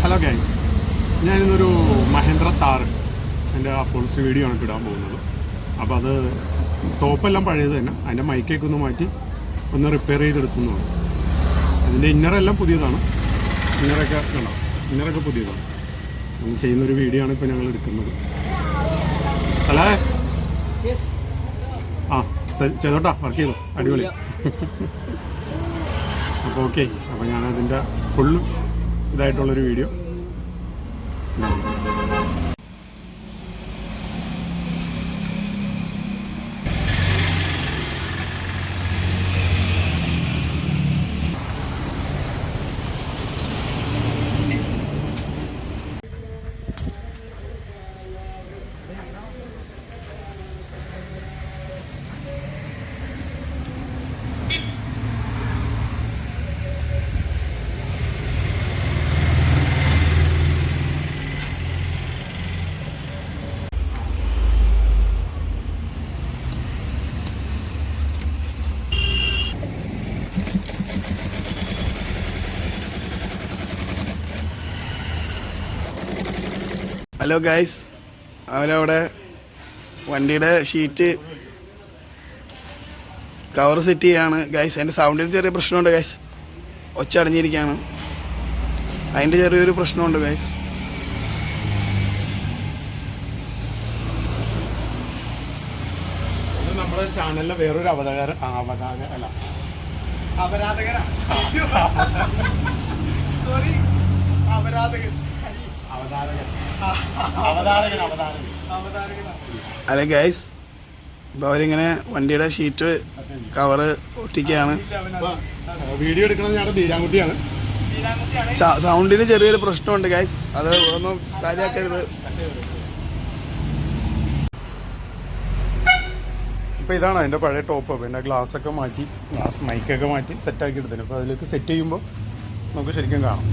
Hello guys, ഞാനിന്നൊരു Mahendra Thar എൻ്റെ അപ്പോൾസ് video ആണ് ഇടാൻ പോകുന്നത്. അപ്പോൾ അത് ടോപ്പെല്ലാം പഴയത് തന്നെ, അതിൻ്റെ മൈക്കൊക്കെ ഒന്ന് മാറ്റി ഒന്ന് റിപ്പയർ ചെയ്തെടുക്കുന്നതാണ്. അതിൻ്റെ ഇന്നറെല്ലാം പുതിയതാണ്, ഇന്നറൊക്കെ പുതിയതാണ്. അങ്ങനെ ചെയ്യുന്നൊരു വീഡിയോ ആണ് ഇപ്പോൾ ഞങ്ങൾ എടുക്കുന്നത്. സലാ ചെയ്തോട്ടാ, വർക്ക് ചെയ്തോ, അടിപൊളി. അപ്പോൾ ഓക്കെ, അപ്പോൾ ഞാനതിൻ്റെ ഫുൾ ഇതായിട്ടുള്ളൊരു വീഡിയോ. ഹലോ ഗൈസ്, അവരവിടെ വണ്ടിയുടെ ഷീറ്റ് കവർ സെറ്റ് ചെയ്യാണ് ഗൈസ്. എൻ്റെ സൗണ്ടിന് ചെറിയ പ്രശ്നമുണ്ട് ഗൈസ്, ഒച്ച അടഞ്ഞിരിക്കുകയാണ്, അതിൻ്റെ ചെറിയൊരു പ്രശ്നമുണ്ട് ഗൈസ്. നമ്മുടെ ചാനലിലെ വേറൊരു അല്ലെ ഗൈസ്, ഇപ്പോൾ അവരിങ്ങനെ വണ്ടിയുടെ ഷീറ്റ് കവറ് ഒട്ടിക്കുകയാണ്. വീഡിയോ എടുക്കുന്നത് ഞങ്ങളുടെ ബീരാൻകുട്ടിയാണ്. സൗണ്ടിന് ചെറിയൊരു പ്രശ്നമുണ്ട് ഗൈസ്, അത് ഒന്നും കാര്യമാക്കരുത്. ഇപ്പോൾ ഇതാണ് അതിൻ്റെ പഴയ ടോപ്പ്. പിന്നെ ഗ്ലാസ്സൊക്കെ മാറ്റി, മൈക്കൊക്കെ മാറ്റി സെറ്റാക്കി എടുത്തതിന്. അപ്പോൾ അതിലേക്ക് സെറ്റ് ചെയ്യുമ്പോൾ നമുക്ക് ശരിക്കും കാണാം.